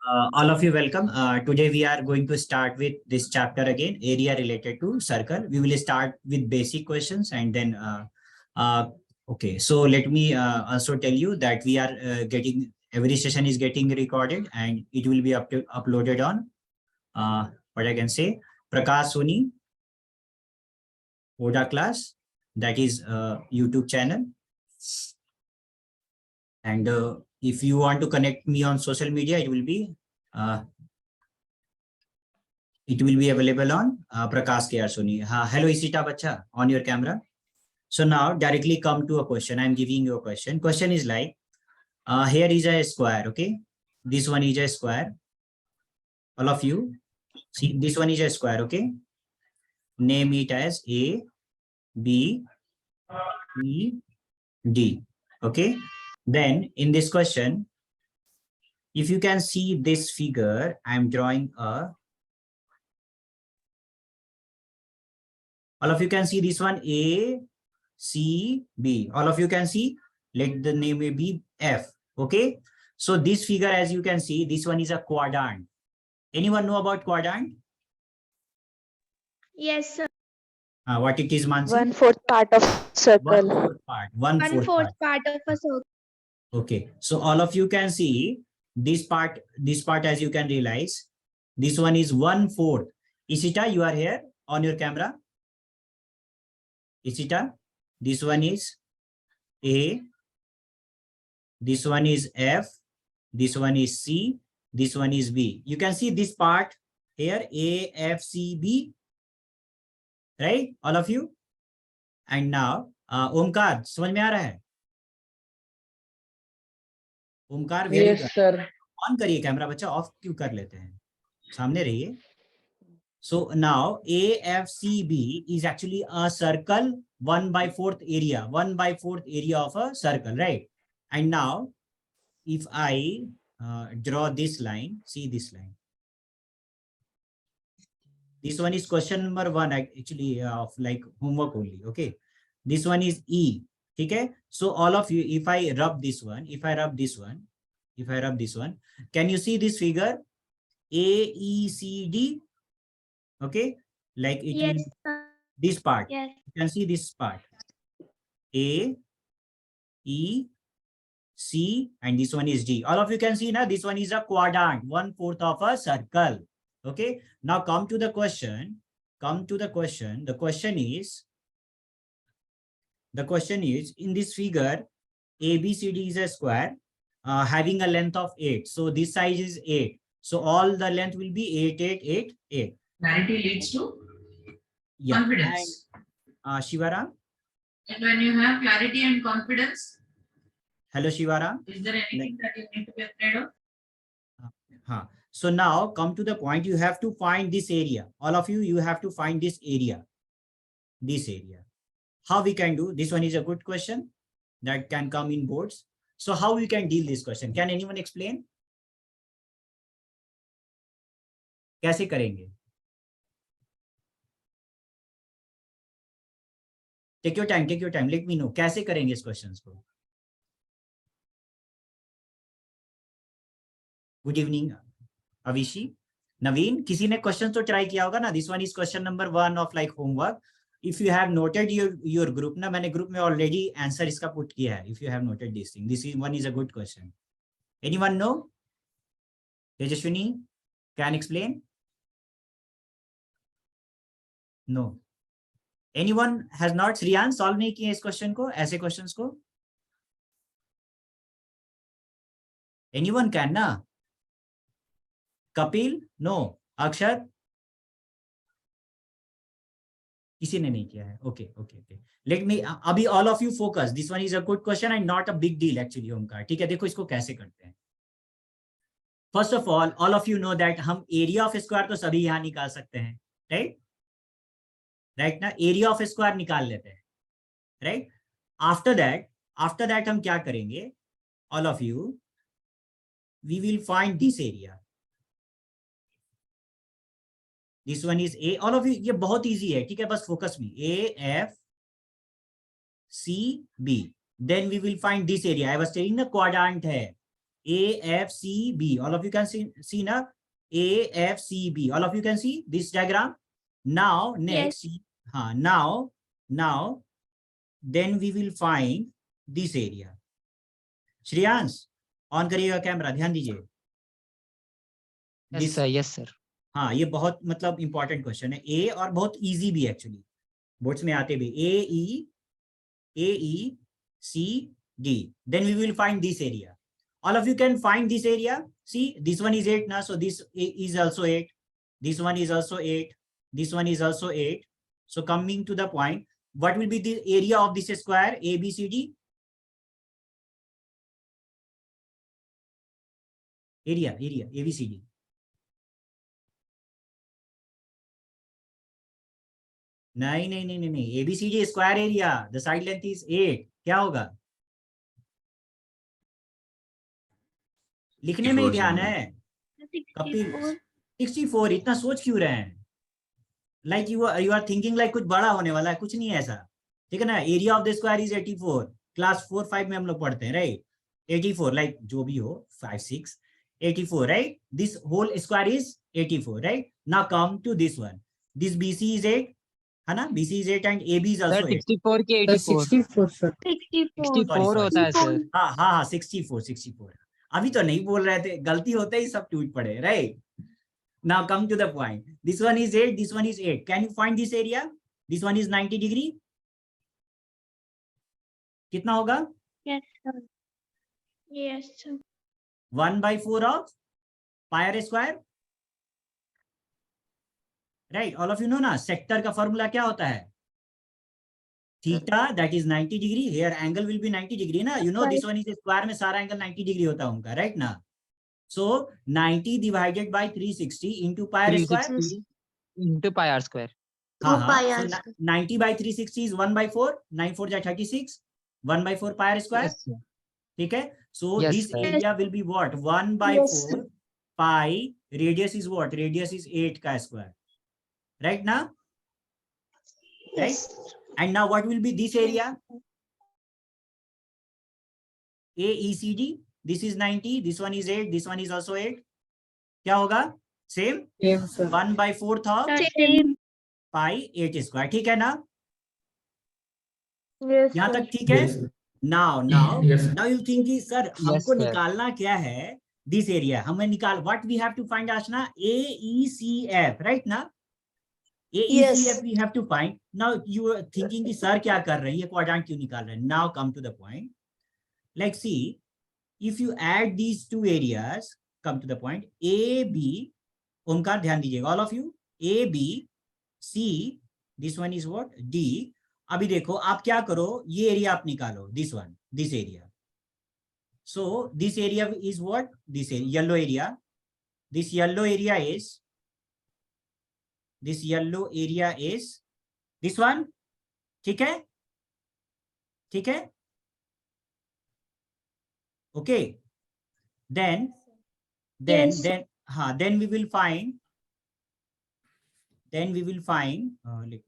All of you welcome. Today we are going to start with this chapter again, area related to circle. We will start with basic questions and then, okay. So let me also tell you that we are every session is getting recorded and it will be uploaded on, what I can say, Prakash Soni, Oda class, that is YouTube channel. And if you want to connect me on social media, it will be available on Prakash KR Soni. Hello, Isita Bacha, on your camera. So now directly come to a question. I'm giving you a question. Question is like, here is a square, okay? This one is a square. All of you, see, this one is a square, okay? Name it as A, B, E, D, okay? Then in this question, if you can see this figure, I'm drawing a, all of you can see this one, A, C, B. All of you can see, let the name be F, okay? So this figure, as you can see, this one is a quadrant. Anyone know about quadrant? Yes, sir. What it is, Mansi? 1/4 part of circle. 1/4 part. 1/4 1/4 part. part of a circle. Okay, so all of you can see this part, as you can realize, this one is 1/4. Isita, you are here on your camera. Isita, this one is A, this one is F, this one is C, this one is B. You can see this part here, A, F, C, B, right? All of you. And now, Omkar, समझ में आ रहा है? Omkar, very good sir. On करिए camera, बच्चा of क्यों कर लेते हैं, सामने रहिए. So now AFCB is actually a circle, 1/4 area, 1/4 area of a circle, right? And now if I draw this line, see this line. This one is question number 1 actually of like homework only, okay? This one is E, okay? So all of you, if I rub this one, can you see this figure? AECD, okay? Like it Yes, will, sir. this part, Yes. you can see this part, A, E, C, and this one is D. All of you can see now, this one is a quadrant, 1/4 of a circle. Okay, now come to the question. The question is in this figure, ABCD is a square having a length of 8. So this size is 8. So all the length will be 8, 8, 8, 8. Clarity leads to confidence. And, Shivaram? And when you have clarity and confidence, hello, Shivaram. Is there anything that you need to be afraid of? So now come to the point, you have to find this area. All of you, you have to find this area. How we can do? This one is a good question that can come in boards. So how we can deal this question? Can anyone explain? कैसे करेंगे? Take your time. Let me know. कैसे करेंगे इस questions को? Good evening, Avishi. Naveen, किसी ने question तो try किया होगा ना? This one is question number 1 of like homework. If you have noted your group ना, मैंने group में already answer इसका put किया है. If you have noted this thing, this one is a good question. Anyone know? Tejashwini can explain? No. Anyone has not? Sriyan solve नहीं किए इस question को, ऐसे questions को? Anyone can ना? Kapil? No. Akshar? किसी ने नहीं किया है. Okay. Let me, अभी all of you focus. This one is a good question and not a big deal actually, Omkar. ठीक है, देखो इसको कैसे करते हैं. First of all of you know that हम area of square तो सभी यहाँ निकाल सकते हैं, right? Right ना? Area of square निकाल लेते हैं, right? After that हम क्या करेंगे? All of you, we will find this area. This one is A. All of you, ये बहुत easy है, ठीक है, बस focus में. A, F, C, B. Then we will find this area. I was telling the quadrant है. AFCB. All of you can see now. AFCB. All of you can see this diagram. Now next, now then we will find this area. Shreyansh on करिएगा camera, ध्यान दीजिए. Yes sir. हाँ, ये बहुत मतलब important question है. ए और बहुत इजी भी एक्चुअली, बोर्ड्स में आते भी. AECD. Then we will find this area. All of you can find this area. See, this one is 8 now, so this is also 8. This one is also 8. This one is also 8. So coming to the point, what will be the area of this square ABCD? Area ABCD. नहीं. ABCD square area. The side length is 8. क्या होगा? लिखने में ही ध्यान है. कपिल 64. इतना सोच क्यों रहे हैं? Like you are thinking like कुछ बड़ा होने वाला है. कुछ नहीं है ऐसा, ठीक है ना. Area of the square is 84. Class 4-5 में हम लोग पढ़ते हैं, राइट. 84, लाइक जो भी हो, 5-6, 84, right. This whole square is 84, right. Now come to this one. This BC is 8, है ना. BC is 8 and AB is also 8. 64 के 84. 64 sir. 64 होता है सर. हाँ 64. अभी तो नहीं बोल रहे थे, गलती होते ही सब टूट पड़े, right. Now come to the point. This one is 8, this one is 8. Can you find this area? This one is 90 degree. कितना होगा? Yes sir. Yes sir. 1/4 of pi r square. Right, all of you know ना, sector का formula क्या होता है? Theta, that is 90 degree. Here angle will be 90 degree ना. You know this one is a square में सारा angle 90 degree होता है उनका, right ना. So 90 divided by 360 into pi r square. 360 into pi r square. हाँ. So 90 by 360 is 1/4. 9 4 जा 36. 1/4 pi r square. Yes, sir. ठीक है. So Yes, this sir. area will be what? 1/4 pi. Radius is what? Radius is 8 का square. Right now? Right? And now what will be this area? AECD. This is 90. This one is 8. This one is also 8. क्या होगा? Same. 1/4 of pi 8 square. ठीक है ना? Yes यहाँ sir. तक ठीक है? Now you think कि सर हमको sir. निकालना क्या है? This area हमें निकाल. What we have to find Aashna? AECF, right ना? AECF we have to find. Now you are thinking कि सर क्या कर रहे हैं? ये क्वाड्रेंट क्यों निकाल रहे हैं? Now come to the point. Like see, if you add these two areas, come to the point. AB, Omkar ध्यान दीजिएगा, all of you. AB, C, this one is what? D. अभी देखो आप क्या करो, ये एरिया आप निकालो. This one, this area. So this area is what? This yellow area. This yellow area is this one. ठीक है? ठीक है? Okay. Then we will find. Let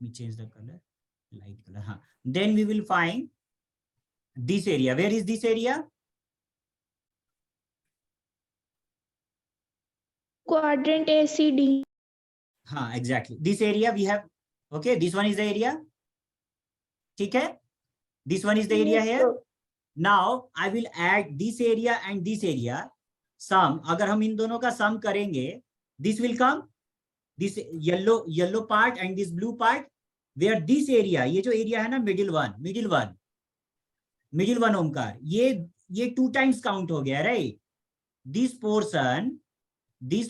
me change the color. Light color. Then we will find this area. Where is this area? Quadrant ACD. Exactly. This area we have. Okay, this one is the area. ठीक है? This one is the area here. Now I will add this area and this area. Sum. अगर हम इन दोनों का sum करेंगे, this will come. This yellow part and this blue part. Where this area, ये जो area है ना, middle one Omkar, ये 2 times count हो गया, right? This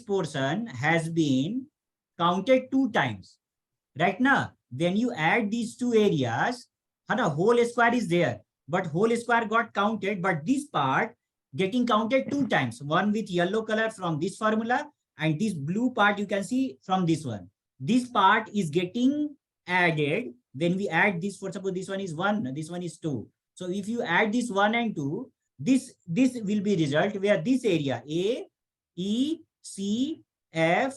portion has been counted 2 times, right now. When you add these two areas, whole square is there, but whole square got counted, but this part getting counted 2 times, one with yellow color from this formula and this blue part you can see from this one. This part is getting added when we add this. For suppose this one is 1, this one is 2. So if you add this 1 and 2, this will be result where this area A, E, C, F,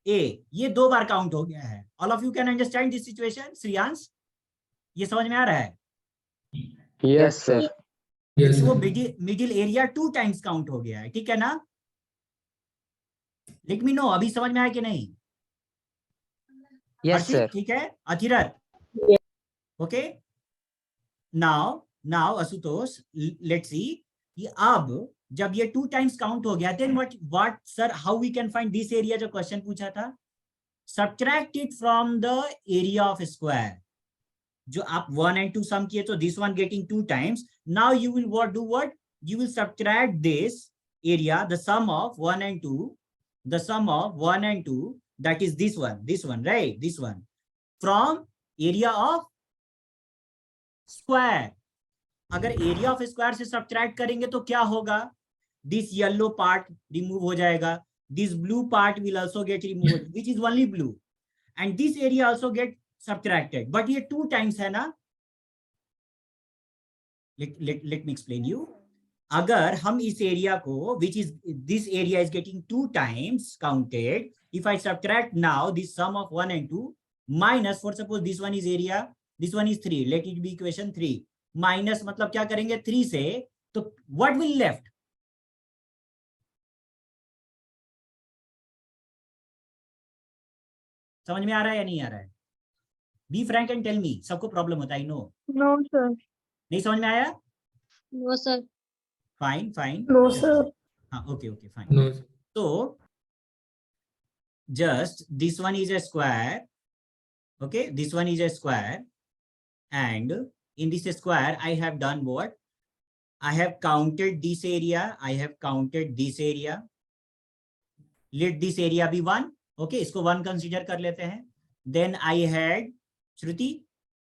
A ये 2 बार count हो गया है. All of you can understand this situation. Shreyansh, ये समझ में आ रहा है? Yes sir. Yes, वो sir. Middle area 2 times count हो गया है, ठीक है ना? लेट मी नो, अभी समझ में आया कि नहीं? Yes, हर्षित sir. ठीक है, Athirath okay. Now Ashutosh, let's see कि अब जब ये 2 टाइम्स काउंट हो गया, then what sir, how we can find this area? जो क्वेश्चन पूछा था, subtract it from the area of square. जो आप 1 and 2 सम किए तो this one getting 2 times, now you will what you will subtract this area, the sum of 1 and 2, the sum of 1 and 2, that is this one, right? This one from area of square. अगर area of square से subtract करेंगे तो क्या होगा? This yellow part remove हो जाएगा, this blue part will also get remove, which is only blue, and this area also get subtracted, but ये 2 times है ना? let me explain you. अगर हम इस एरिया को, which is this area is getting 2 times counted, if I subtract now this sum of 1 and 2 minus, for suppose this one is area, this one is 3, let it be equation 3, minus मतलब क्या करेंगे 3 से, तो what will left? समझ में आ रहा है या नहीं आ रहा है? Be frank and tell me, सबको प्रॉब्लम होता है, नो? No, sir. नहीं समझ में आया? No, sir. Fine No, sir. हाँ, okay fine. No, sir. So just this one is a square, okay, this one is a square, and in this square I have done what? I have counted this area, I have counted this area, let this area be 1, okay, इसको 1 consider कर लेते हैं। Then I had Shruti,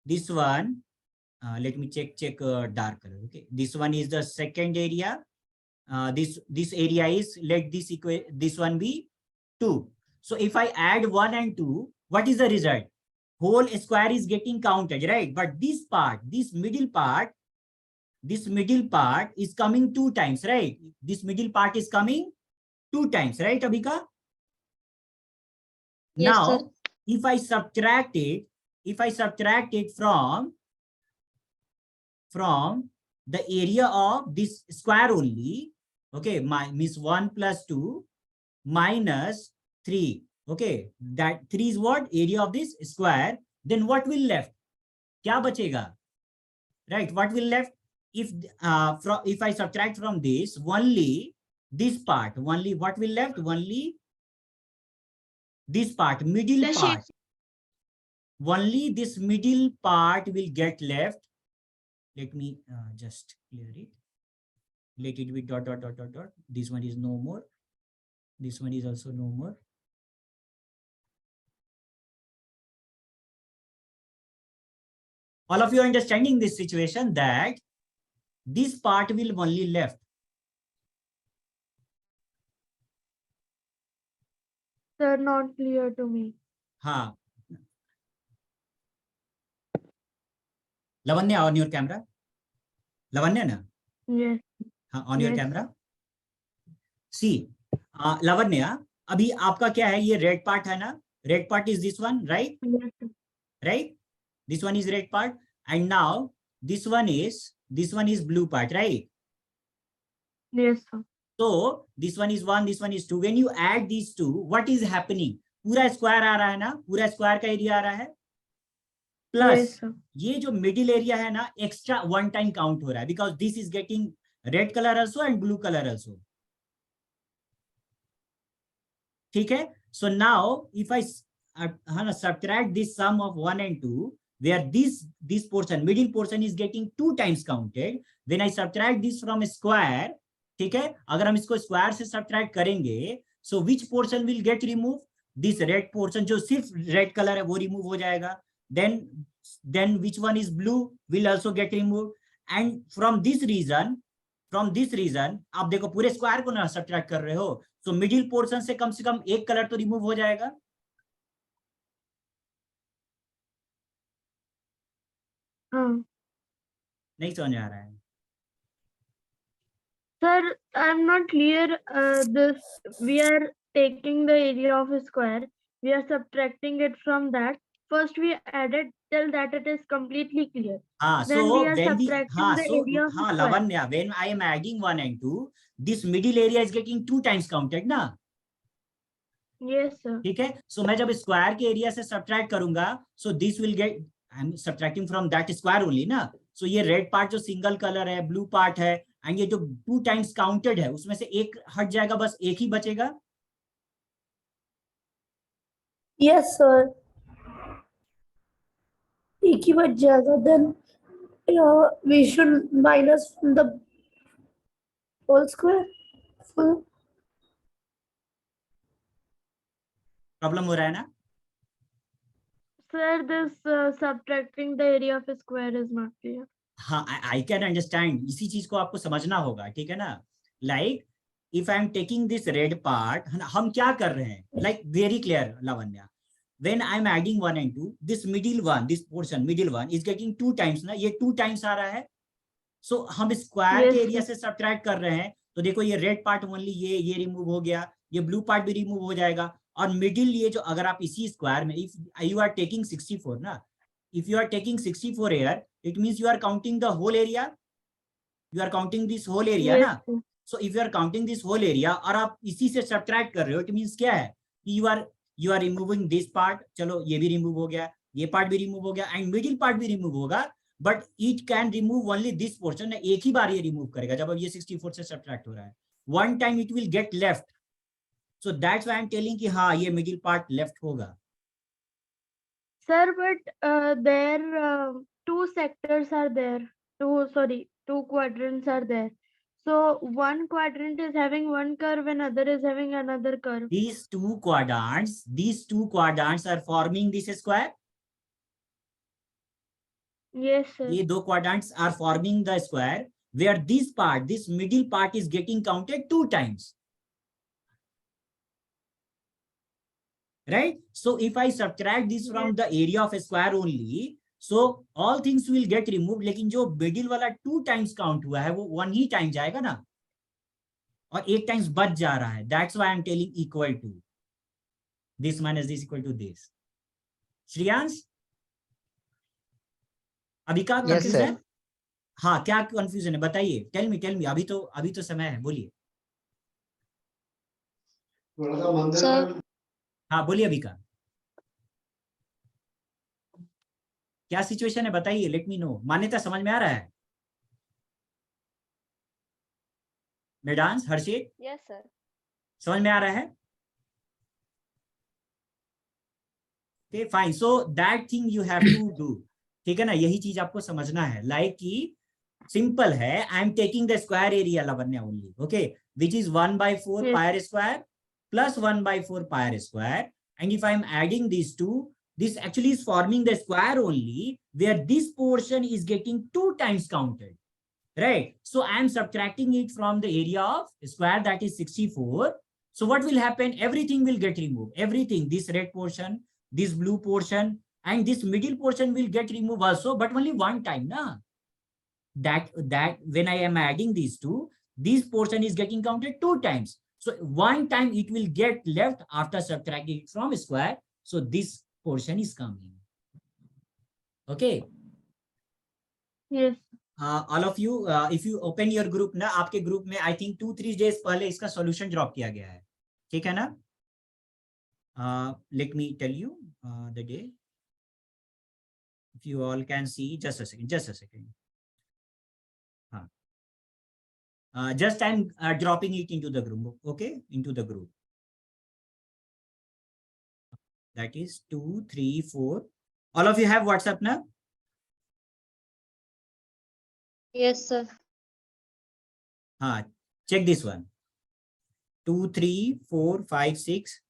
this one, let me check dark color, okay, this one is the second area, this area is, let this one be 2. So if I add 1 and 2, what is the result? Whole square is getting counted, right? But this part, this middle part is coming 2 times, right? This middle part is coming 2 times, right, Abhika? Yes, now, sir. if I subtract it from the area of this square only, okay, means 1 plus 2 minus 3, okay, that 3 is what? Area of this square, then what will left? क्या बचेगा? Right, what will left? If I subtract from this only this part, only what will left? Only this part, middle The part, only this middle part will get left. Let me just clear it, let it be dot. This one is no more, this one is also no more. All of you are understanding this situation, that this part will only left. Sir, not clear to me. हाँ, Lavanya, on your camera. Lavanya na? Yes. हाँ, on your Yes. camera. See, Lavanya, अभी आपका क्या है? ये red part है ना? Red part is this one, right? Yes, sir. Right? This one is red part, and now this one is blue part, right? Yes, sir. So this one is 1, this one is 2. When you add these two, what is happening? पूरा square आ रहा है ना? पूरा square का area आ रहा है, plus Yes, sir. ये जो मिडिल एरिया है ना, एक्स्ट्रा 1 टाइम काउंट हो रहा है, because this is getting red colour also and blue colour also, ठीक है? So now if I subtract this sum of 1 and 2, where this portion, middle portion is getting 2 times counted, when I subtract this from square, ठीक है, अगर हम इसको square से subtract करेंगे, so which portion will get removed? This red portion, जो सिर्फ red colour है वो रिमूव हो जाएगा, then which one is blue will also get removed, and from this reason आप देखो पूरे स्क्वायर को ना सब्ट्रैक्ट कर रहे हो, so मिडिल पोर्शन से कम एक कलर तो रिमूव हो जाएगा। हाँ. नहीं समझ आ रहा है? Sir, I'm not clear. We are taking the area of a square. We are subtracting it from that. First, we added till that it is completely clear. हाँ, Then so we are when we, subtracting हाँ, the so area of हाँ, square. Lavanya, when I am adding 1 and 2, this middle area is getting 2 times counted ना, Yes, sir. ठीक है. सो मैं जब square के area से सब्ट्रैक्ट करूंगा, so this will get, I am subtracting from that square only ना. सो ये रेड पार्ट जो सिंगल कलर है, ब्लू पार्ट है, एंड ये जो 2 टाइम्स काउंटेड है, उसमें से एक हट जाएगा, बस एक ही बचेगा. Yes, sir. एक ही बच जाएगा. Then we should minus from the whole square. Full. Problem हो रहा है ना. Sir, this subtracting the area of a square is not clear. हाँ, आई कैन अंडरस्टैंड. इसी चीज को आपको समझना होगा, ठीक है ना. Like if I am taking this red part, हम क्या कर रहे हैं, like very clear Lavanya. When I'm adding 1 and 2, this middle one, this portion, middle one is getting 2 times ना, ये 2 times आ रहा है. So हम स्क्वायर Yes, के एरिया sir. से सब्ट्रैक्ट कर रहे हैं, तो देखो ये रेड पार्ट ओनली, ये रिमूव हो गया, ये ब्लू पार्ट भी रिमूव हो जाएगा, और मिडिल ये जो, अगर आप इसी स्क्वायर में, इफ यू आर टेकिंग 64 ना, if you are taking 64 here, it means you are counting the whole area, you are counting this whole area Yes, ना. sir. So if you are counting this whole area और आप इसी से subtract कर रहे हो, it means क्या है कि you are removing this part. चलो ये भी रिमूव हो गया, ये पार्ट भी रिमूव हो गया, एंड मिडिल पार्ट भी रिमूव होगा, but it can remove only this portion. एक ही बार ये रिमूव करेगा जब अब ये 64 से सब्ट्रैक्ट हो रहा है. One time it will get left. So that's why I am telling कि हाँ, ये मिडिल पार्ट लेफ्ट होगा. Sir, but there two sectors are there. Two quadrants are there. So one quadrant is having one curve and other is having another curve. These two quadrants are forming this square. Yes, sir. ये दो quadrants are forming the square where this part, this middle part is getting counted 2 times. Right? So if I subtract this from the area of a square only, so all things will get removed. लेकिन जो middle वाला 2 times count हुआ है, वो 1 ही time जाएगा ना, और 8 times बच जा रहा है. That's why I'm telling equal to this minus this equal to this. Shreyansh, अभी का Yes, कंफ्यूजन sir. है? हाँ, क्या कंफ्यूजन है बताइए. Tell me. अभी तो समय है, बोलिए. Sir. हाँ, बोलिए अभी का. क्या सिचुएशन है बताइए, लेट मी नो. मान्यता समझ में आ रहा है? मेडांस, हर्षित, Yes, sir. समझ में आ रहा है? Okay fine. So that thing you have to do. ठीक है ना, यही चीज आपको समझना है. लाइक कि सिंपल है, I am taking the square area Lavanya only, okay, which is 1/4 Yes. Pier square plus 1/4 pi square, and if I am adding these two, this actually is forming the square only, where this portion is getting 2 times counted, right? So I am subtracting it from the area of square, that is 64. So what will happen? Everything will get removed. Everything, this red portion, this blue portion, and this middle portion will get removed also, but only one time, na? That when I am adding these two, this portion is getting counted 2 times. So one time it will get left after subtracting it from square. So this portion is coming. Okay. Yes. All of you, if you open your group ना, आपके group में I think 2-3 days पहले इसका solution drop किया गया है. ठीक है ना? Let me tell you the day. If you all can see, just a second. Just I'm dropping it into the group, okay? Into the group. That is 2, 3, 4. All of you have WhatsApp now? Yes, sir. Check this one. 2, 3, 4, 5, 6.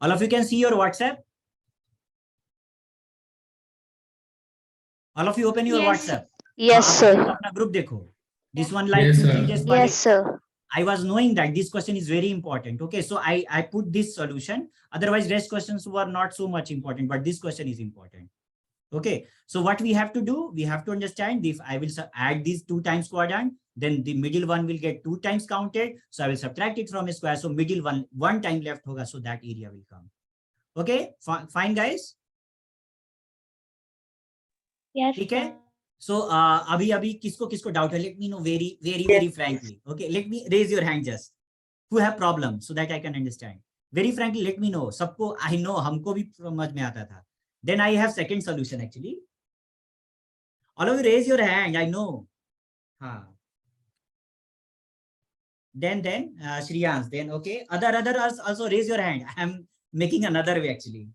All of you can see your WhatsApp? All of you open your Yes. WhatsApp. Yes, sir. अपना group देखो. This one like Yes, 2-3 sir. days पहले Yes, sir. I was knowing that this question is very important. Okay, so I put this solution. Otherwise, rest questions were not so much important, but this question is important. Okay, so what we have to do, we have to understand if I will add these 2 times quadrant, then the middle one will get 2 times counted. So I will subtract it from a square. So middle one time left hoga, so that area will come. Okay, fine guys. Yes, ठीक है. sir. So अभी किसको doubt है? Let me know very frankly. Okay, let me raise your hand just. Who have problem so that I can understand. Very frankly, let me know. सबको I know, हमको भी समझ में आता था. Then I have second solution actually. All of you raise your hand. I know. हाँ. Then Shriyans. Then okay. Other also raise your hand. I am making another way actually.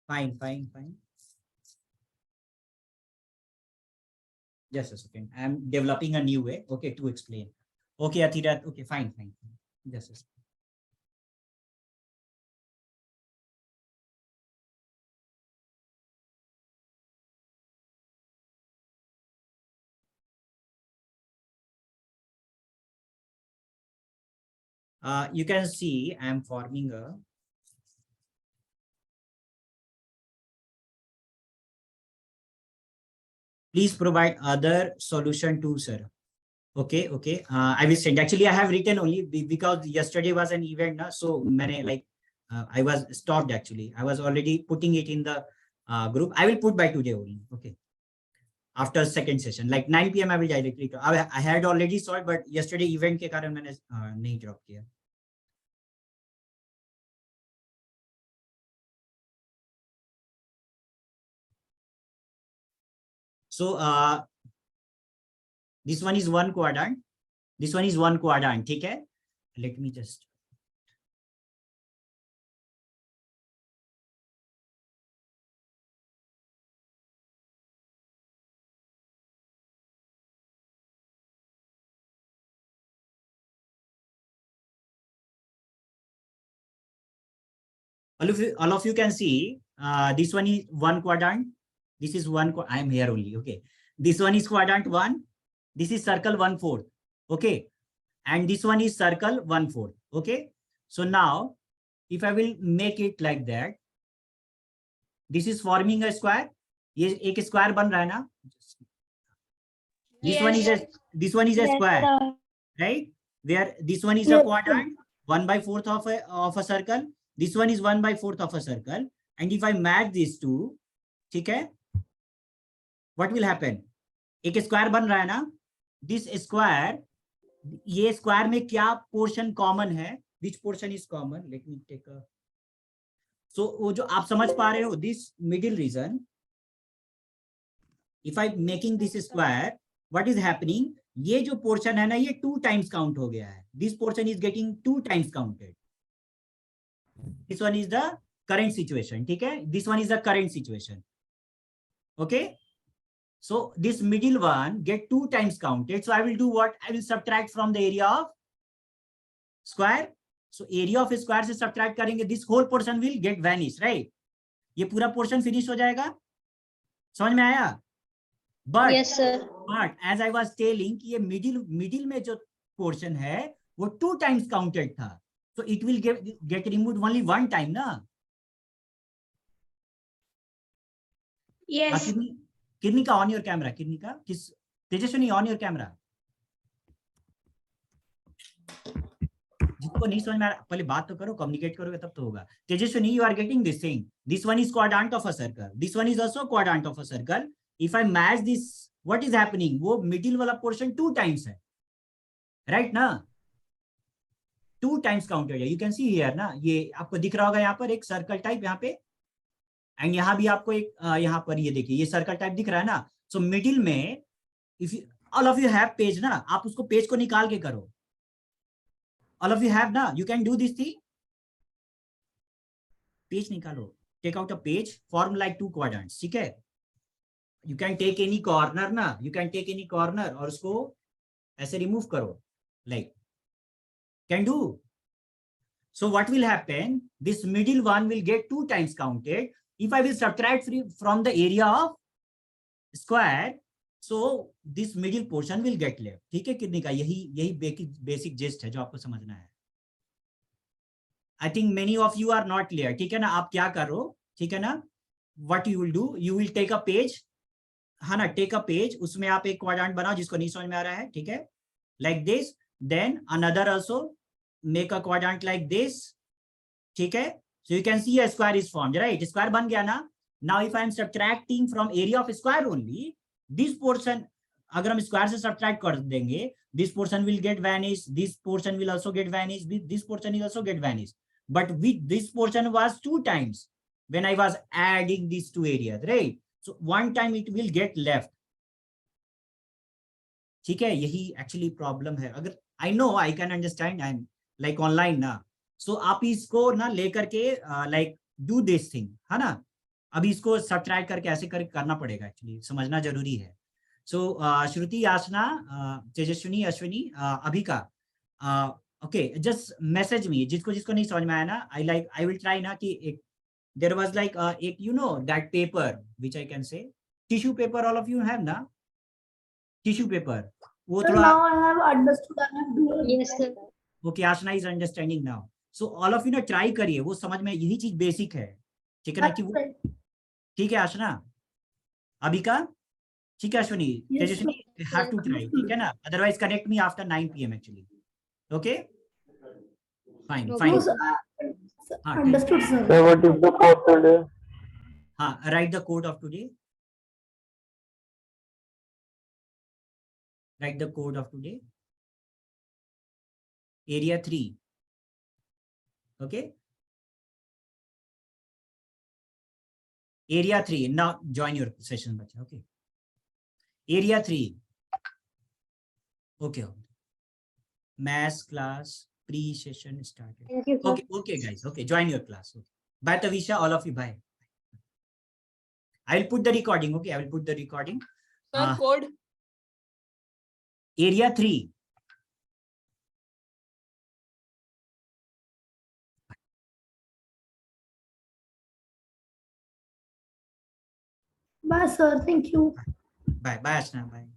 Fine. Just a second. I am developing a new way. Okay, to explain. Okay, Athirat. Okay, fine. Just a second. You can see I am forming a please provide other solution too, sir. Okay. I will send. Actually, I have written only because yesterday was an event, na? So many like I was stopped actually. I was already putting it in the group. I will put by today only. Okay. After second session, like 9 PM, I will directly. I had already solved, but yesterday event के कारण मैंने नहीं drop किया. So this one is one quadrant. This one is one quadrant. ठीक है? Let me just. All of you can see this one is one quadrant. This is one. I am here only. Okay. This one is quadrant 1. This is circle 1/4. Okay. And this one is circle 1/4. Okay. So now, if I will make it like that, this is forming a square. ये एक square बन रहा है ना? This one is a square, right? Where this one is a quadrant, 1/4 of a circle. This one is 1/4 of a circle. And if I match these two, ठीक है? What will happen? एक square बन रहा है ना? This square, ये square में क्या पोर्शन कॉमन है? Which portion is common? Let me take a. So वो जो आप समझ पा रहे हो, this middle region. If I making this square, what is happening? ये जो portion है ना, ये 2 times count हो गया है. This portion is getting 2 times counted. This one is the current situation. ठीक है? This one is the current situation. Okay. So this middle one get 2 times counted. So I will do what? I will subtract from the area of square. So area of square से subtract करेंगे. This whole portion will get vanished, right? ये पूरा portion finish हो जाएगा. समझ में आया? But Yes, sir. But as I was telling कि ये middle में जो portion है वो 2 times counted था. So it will get removed only 1 time, ना? Yes. किरनी का on your camera. किरनी का किस तेजस्विनी on your camera. जिसको नहीं समझ में आ रहा पहले बात तो करो, कम्युनिकेट करोगे तब तो होगा. Tejaswini, you are getting this thing. This one is quadrant of a circle. This one is also quadrant of a circle. If I match this, what is happening? वो middle वाला portion 2 times है, right ना? 2 times counted है. You can see here ना, ये आपको दिख रहा होगा यहाँ पर एक circle type यहाँ पे, and यहाँ भी आपको एक यहाँ पर ये देखिए ये circle type दिख रहा है ना. So middle में, if you, all of you have page ना, आप उसको पेज को निकाल के करो. All of you have ना, you can do this thing. Page निकालो, take out a page, form like 2 quadrants, ठीक है? You can take any corner ना, you can take any corner और उसको ऐसे remove करो, like can do. So what will happen? This middle one will get 2 times counted. if I will subtract from the area of square, so this middle portion will get left. ठीक है कितने का, यही basic gist है जो आपको समझना है. I think many of you are not clear. ठीक है ना, आप क्या करो, ठीक है ना, what you will do, you will take a page, है ना, take a page, उसमें आप एक quadrant बनाओ जिसको नहीं समझ में आ रहा है, ठीक है, like this, then another also make a quadrant like this, ठीक है, so you can see a square is formed, right? Square बन गया ना. Now if I am subtracting from area of square only, this portion अगर हम square से subtract कर देंगे, this portion will get vanished, this portion will also get vanished, this portion will also get vanished, but with this portion was 2 times when I was adding these two areas, right? So one time it will get left. ठीक है, यही actually problem है. अगर I know, I can understand, I am like online ना, सो आप इसको ना लेकर के लाइक डू दिस थिंग, है ना. अभी इसको सब्ट्रैक्ट करके ऐसे करना पड़ेगा, एक्चुअली समझना जरूरी है. सो श्रुति, याचना, Tejaswini, Ashwini, Abhika, okay, just message me जिसको जिसको नहीं समझ में आया ना. आई विल ट्राई ना कि एक देयर वाज लाइक एक you know that paper which I can say tissue paper, all of you have ना टिश्यू पेपर, वो Sir, थोड़ा. now I have understood. I have dual. Yes, sir. Okay, Aashna is understanding now. So all of you ना try करिए, वो समझ में, यही चीज बेसिक है, ठीक है ना, कि वो, ठीक है आशना, अभिका, ठीक है, Ashwini, Yes, Tejaswini, have to try, ठीक है ना, otherwise connect me after 9 PM actually. Okay, fine Okay. Fine. No, sir, हाँ, understood, sir. Sir, what is the code today? हाँ, right the code of today, right the code of today. Area 3, okay, area 3, now join your session bacha, okay, area 3, okay, maths class pre-session started. Thank you, sir. Okay, okay guys, okay, join your class, okay. Bye Tavisha, all of you, bye. I will put the recording, okay, I will put the recording. Code Area 3. Bye, sir. Thank you. Bye, bye Ashna, bye.